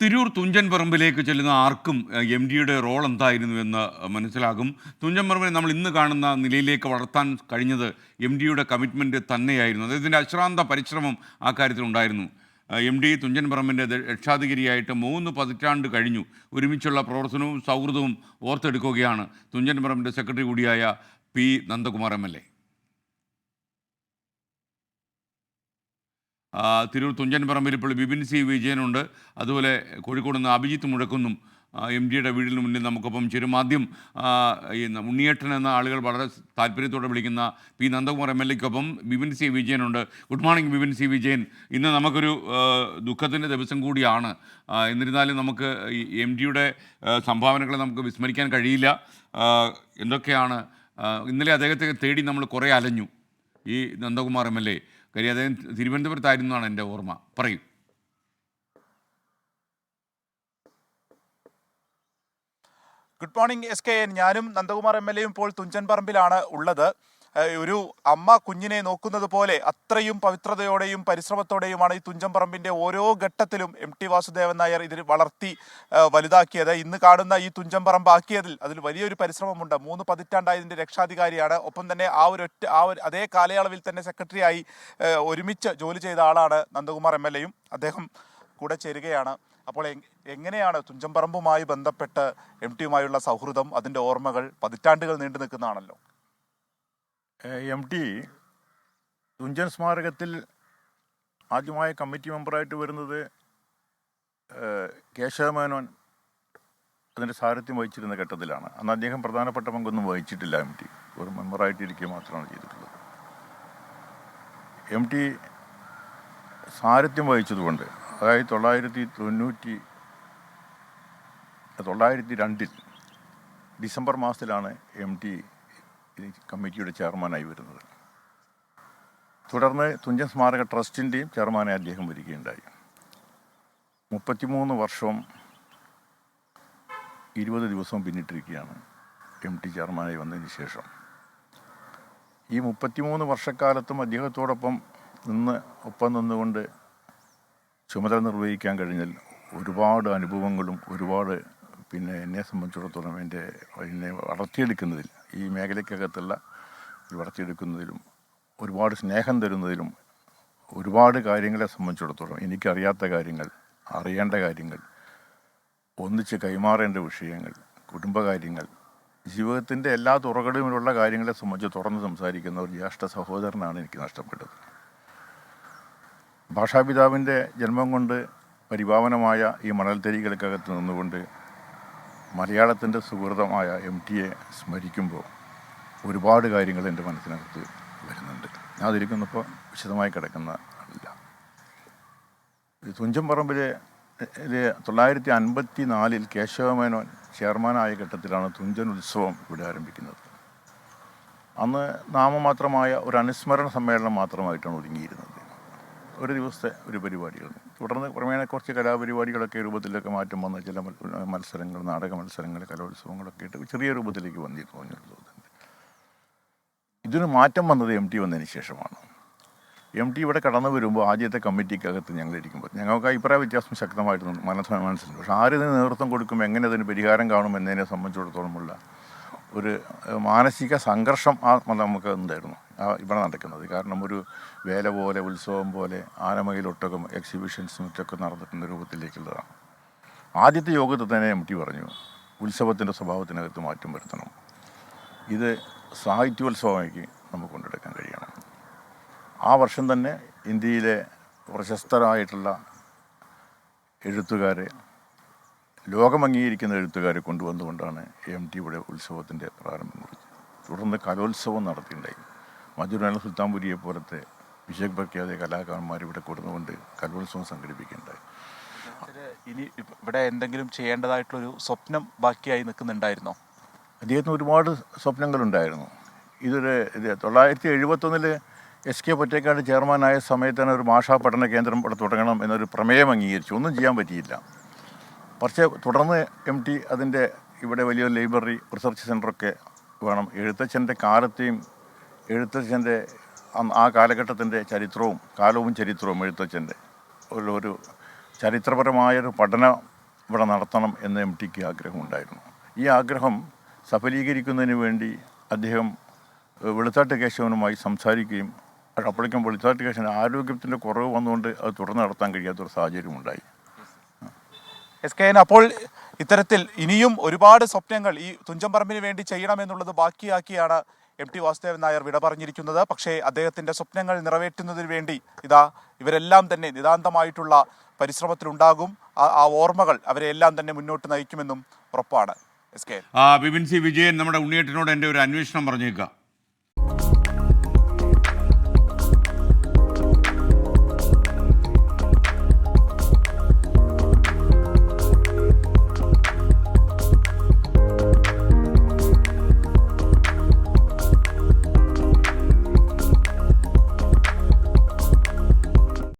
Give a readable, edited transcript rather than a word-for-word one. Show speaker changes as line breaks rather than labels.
തിരൂർ തുഞ്ചൻ പറമ്പിലേക്ക് ചെല്ലുന്ന ആർക്കും എം ഡിയുടെ റോൾ എന്തായിരുന്നു എന്ന് മനസ്സിലാകും. തുഞ്ചൻ പറമ്പിനെ നമ്മൾ ഇന്ന് കാണുന്ന നിലയിലേക്ക് വളർത്താൻ കഴിഞ്ഞത് എം ഡിയുടെ കമ്മിറ്റ്മെൻറ്റ് തന്നെയായിരുന്നു. അദ്ദേഹത്തിൻ്റെ അശ്രാന്ത പരിശ്രമം ആ കാര്യത്തിലുണ്ടായിരുന്നു. എം ഡി തുഞ്ചൻ പറമ്പിൻ്റെ രക്ഷാധികാരിയായിട്ട് 3 പതിറ്റാണ്ട് കഴിഞ്ഞു. ഒരുമിച്ചുള്ള പ്രവർത്തനവും സൗഹൃദവും ഓർത്തെടുക്കുകയാണ് തുഞ്ചൻ പറമ്പിൻ്റെ സെക്രട്ടറി കൂടിയായ പി നന്ദകുമാർ എം.എൽ.എ. തിരൂർ തുഞ്ചൻ പറമ്പിൽ ഇപ്പോൾ ബിപിൻ സി വിജയനുണ്ട്. അതുപോലെ കോഴിക്കോട് നിന്ന് അഭിജിത്ത് മുഴക്കുന്നും എം ഡിയുടെ വീടിന് മുന്നിൽ നമുക്കൊപ്പം ചേരും. ആദ്യം ഈ ഉണ്ണിയേട്ടൻ എന്ന ആളുകൾ വളരെ താല്പര്യത്തോടെ വിളിക്കുന്ന പി നന്ദകുമാർ എം.എൽ.എക്കൊപ്പം ബിപിൻ സി വിജയനുണ്ട്. Good morning Bipin C Vijayan. ഇന്ന് നമുക്കൊരു ദുഃഖത്തിൻ്റെ ദിവസം കൂടിയാണ്. എന്നിരുന്നാലും നമുക്ക് ഈ എം ഡിയുടെ സംഭാവനകളെ നമുക്ക് വിസ്മരിക്കാൻ കഴിയില്ല. എന്തൊക്കെയാണ് ഇന്നലെ അദ്ദേഹത്തെ തേടി നമ്മൾ കുറേ അലഞ്ഞു, ഈ നന്ദകുമാർ എം.എൽ.എ. കാര്യം അദ്ദേഹം തിരുവനന്തപുരത്തായിരുന്നു എന്നാണ് എൻ്റെ ഓർമ്മ. പറയൂ.
Good morning SKN. ഞാനും നന്ദകുമാർ എം.എൽ.എയും ഇപ്പോൾ തുഞ്ചൻ പറമ്പിലാണ് ഉള്ളത്. ഒരു അമ്മ കുഞ്ഞിനെ നോക്കുന്നത് പോലെ അത്രയും പവിത്രതയോടെയും പരിശ്രമത്തോടെയുമാണ് ഈ തുഞ്ചൻ പറമ്പിന്റെ ഓരോ ഘട്ടത്തിലും MT വാസുദേവൻ നായർ ഇതിൽ വളർത്തി വലുതാക്കിയത്. ഇന്ന് കാണുന്ന ഈ തുഞ്ചൻ പറമ്പാക്കിയതിൽ അതിൽ വലിയൊരു പരിശ്രമമുണ്ട്. 3 പതിറ്റാണ്ടായതിൻ്റെ രക്ഷാധികാരിയാണ്. ഒപ്പം തന്നെ അതേ കാലയളവിൽ തന്നെ സെക്രട്ടറിയായി ഒരുമിച്ച് ജോലി ചെയ്ത ആളാണ് നന്ദകുമാർ എം.എൽ.എയും. അദ്ദേഹം കൂടെ ചേരുകയാണ്. അപ്പോൾ എങ്ങനെയാണ് തുഞ്ചൻപറമ്പുമായി ബന്ധപ്പെട്ട് MT-യുമായുള്ള സൗഹൃദം, അതിൻ്റെ ഓർമ്മകൾ പതിറ്റാണ്ടുകൾ നീണ്ടു നിൽക്കുന്നതാണല്ലോ.
MT തുഞ്ചൻ സ്മാരകത്തിൽ ആദ്യമായി കമ്മിറ്റി മെമ്പറായിട്ട് വരുന്നത് കേശവമേനോൻ അതിൻ്റെ സാരഥ്യം വഹിച്ചിരുന്ന ഘട്ടത്തിലാണ്. അന്ന് അദ്ദേഹം പ്രധാനപ്പെട്ട പങ്കൊന്നും വഹിച്ചിട്ടില്ല. MT ഒരു മെമ്പറായിട്ടിരിക്കുക മാത്രമാണ് ചെയ്തിട്ടുള്ളത്. MT സാരഥ്യം വഹിച്ചതുകൊണ്ട്, അതായത് 1902 ഡിസംബർ മാസത്തിലാണ് MT കമ്മിറ്റിയുടെ ചെയർമാനായി വരുന്നത്. തുടർന്ന് തുഞ്ചൻ സ്മാരക ട്രസ്റ്റിൻ്റെയും ചെയർമാനായി അദ്ദേഹം വരികയുണ്ടായി. 33 വർഷവും 20 ദിവസവും പിന്നിട്ടിരിക്കുകയാണ് MT ചെയർമാനായി വന്നതിന് ശേഷം. ഈ 33 വർഷക്കാലത്തും അദ്ദേഹത്തോടൊപ്പം ഒപ്പം നിന്നുകൊണ്ട് ചുമതല നിർവഹിക്കാൻ കഴിഞ്ഞാൽ ഒരുപാട് അനുഭവങ്ങളും ഒരുപാട് എന്നെ സംബന്ധിച്ചിടത്തോളം എന്നെ വളർത്തിയെടുക്കുന്നതിൽ, ഈ മേഖലയ്ക്കകത്തുള്ള വളർത്തിയെടുക്കുന്നതിലും ഒരുപാട് സ്നേഹം തരുന്നതിലും ഒരുപാട് കാര്യങ്ങളെ സംബന്ധിച്ചിടത്തോളം എനിക്കറിയാത്ത കാര്യങ്ങൾ, അറിയേണ്ട കാര്യങ്ങൾ, ഒന്നിച്ച് കൈമാറേണ്ട വിഷയങ്ങൾ, കുടുംബകാര്യങ്ങൾ, ജീവിതത്തിൻ്റെ എല്ലാ തുറകളിലുമുള്ള കാര്യങ്ങളെ സംബന്ധിച്ച് തുറന്ന് സംസാരിക്കുന്ന ഒരു ജ്യേഷ്ഠ സഹോദരനാണ് എനിക്ക് നഷ്ടപ്പെട്ടത്. ഭാഷാപിതാവിൻ്റെ ജന്മം കൊണ്ട് പരിപാവനമായ ഈ മണൽത്തരികൾക്കകത്ത് നിന്നുകൊണ്ട് മലയാളത്തിൻ്റെ സുഹൃതമായ MT-യെ സ്മരിക്കുമ്പോൾ ഒരുപാട് കാര്യങ്ങൾ എൻ്റെ മനസ്സിനകത്ത് വരുന്നുണ്ട്. ഞാൻ അതിരിക്കുന്നപ്പോൾ വിശദമായി കിടക്കുന്നതല്ല. തുഞ്ചൻ പറമ്പിലെ 1954 കേശവമേനോൻ ചെയർമാനായ ഘട്ടത്തിലാണ് തുഞ്ചൻ ഉത്സവം ഇവിടെ ആരംഭിക്കുന്നത്. അന്ന് നാമമാത്രമായ ഒരു അനുസ്മരണ സമ്മേളനം മാത്രമായിട്ടാണ് ഒതുങ്ങിയിരുന്നത്. ഒരു ദിവസത്തെ ഒരു പരിപാടികൾ. തുടർന്ന് ക്രമേണ കുറച്ച് കലാപരിപാടികളൊക്കെ രൂപത്തിലൊക്കെ മാറ്റം വന്ന് ചില മത്സരങ്ങൾ, നാടക മത്സരങ്ങൾ, കലോത്സവങ്ങളൊക്കെ ആയിട്ട് ചെറിയ രൂപത്തിലേക്ക് വന്നിരുന്നു. ഇതിന് മാറ്റം വന്നത് MT വന്നതിന് ശേഷമാണ്. MT ഇവിടെ കടന്നു വരുമ്പോൾ ആദ്യത്തെ കമ്മിറ്റിക്കകത്ത് ഞങ്ങളിരിക്കുമ്പോൾ ഞങ്ങൾക്ക് അഭിപ്രായ വ്യത്യാസം ശക്തമായിട്ട് മനസ്സിലുണ്ട്. പക്ഷേ ആരിതിന് നേതൃത്വം കൊടുക്കും, എങ്ങനെ അതിന് പരിഹാരം കാണും എന്നതിനെ സംബന്ധിച്ചിടത്തോളമുള്ള ഒരു മാനസിക സംഘർഷം നമുക്ക് ഉണ്ടായിരുന്നു ഇവിടെ നടക്കുന്നത്. കാരണം ഒരു വേല പോലെ, ഉത്സവം പോലെ, ആനമയിലൊട്ടകം എക്സിബിഷൻസും മറ്റൊക്കെ നടന്നിട്ടുള്ള രൂപത്തിലേക്കുള്ളതാണ്. ആദ്യത്തെ യോഗത്തിൽ തന്നെ MT പറഞ്ഞു, ഉത്സവത്തിൻ്റെ സ്വഭാവത്തിനകത്ത് മാറ്റം വരുത്തണം, ഇത് സാഹിത്യോത്സവമാക്കി നമുക്ക് കൊണ്ടെടുക്കാൻ കഴിയണം. ആ വർഷം തന്നെ ഇന്ത്യയിലെ പ്രശസ്തരായിട്ടുള്ള എഴുത്തുകാരെ, ലോകം അംഗീകരിക്കുന്ന എഴുത്തുകാരെ കൊണ്ടുവന്നുകൊണ്ടാണ് MT ഇവിടെ ഉത്സവത്തിൻ്റെ പ്രാരംഭം കുറിച്ചത്. തുടർന്ന് കലോത്സവം നടത്തിയിട്ടുണ്ടായി. മധുരനായ സുൽത്താൻപുരിയെ പോലത്തെ വിജയപ്രഖ്യാത കലാകാരന്മാർ ഇവിടെ കൊടുന്നുകൊണ്ട് കലോത്സവം സംഘടിപ്പിക്കുകയുണ്ടായി.
ഇനി ഇവിടെ എന്തെങ്കിലും ചെയ്യേണ്ടതായിട്ടുള്ളൊരു സ്വപ്നം ബാക്കിയായി നിൽക്കുന്നുണ്ടായിരുന്നോ?
അദ്ദേഹത്തിന് ഒരുപാട് സ്വപ്നങ്ങളുണ്ടായിരുന്നു. 1971 SK പൊറ്റേക്കാട് ചെയർമാനായ സമയത്താണ് ഒരു ഭാഷാ പഠന കേന്ദ്രം ഇവിടെ തുടങ്ങണം എന്നൊരു പ്രമേയം അംഗീകരിച്ചു. ഒന്നും ചെയ്യാൻ പറ്റിയില്ല. പക്ഷേ തുടർന്ന് MT അതിൻ്റെ ഇവിടെ വലിയൊരു ലൈബ്രറി, റിസർച്ച് സെൻ്ററൊക്കെ വേണം. എഴുത്തച്ഛൻ്റെ കാലത്തെയും എഴുത്തച്ഛൻ്റെ ആ കാലഘട്ടത്തിൻ്റെ ചരിത്രവും ചരിത്രവും എഴുത്തച്ഛൻ്റെ ഒരു ചരിത്രപരമായൊരു പഠനം ഇവിടെ നടത്തണം എന്ന് എം ടിക്ക് ആഗ്രഹമുണ്ടായിരുന്നു. ഈ ആഗ്രഹം സഫലീകരിക്കുന്നതിന് വേണ്ടി അദ്ദേഹം വെളുത്താട്ട് കേശവനുമായി സംസാരിക്കുകയും അപ്പോഴേക്കും വെളുത്താട്ട് കേശവന് ആരോഗ്യത്തിൻ്റെ കുറവ് വന്നുകൊണ്ട് അത് തുടർന്ന് നടത്താൻ കഴിയാത്തൊരു സാഹചര്യമുണ്ടായി.
SKN, അപ്പോൾ ഇത്തരത്തിൽ ഇനിയും ഒരുപാട് സ്വപ്നങ്ങൾ ഈ തുഞ്ചൻ പറമ്പിന് വേണ്ടി ചെയ്യണമെന്നുള്ളത് ബാക്കിയാക്കിയാണ് MT വാസുദേവൻ നായർ വിട പറഞ്ഞിരിക്കുന്നത്. പക്ഷേ അദ്ദേഹത്തിൻ്റെ സ്വപ്നങ്ങൾ നിറവേറ്റുന്നതിന് വേണ്ടി ഇവരെല്ലാം തന്നെ നിതാന്തമായിട്ടുള്ള പരിശ്രമത്തിലുണ്ടാകും. ആ ഓർമ്മകൾ അവരെല്ലാം തന്നെ മുന്നോട്ട് നയിക്കുമെന്നും ഉറപ്പാണ്. SKN.
ബിപിൻ സി വിജയൻ നമ്മുടെ ഉണ്ണിയേട്ടനോട് എൻ്റെ ഒരു അന്വേഷണം പറഞ്ഞേക്കുക.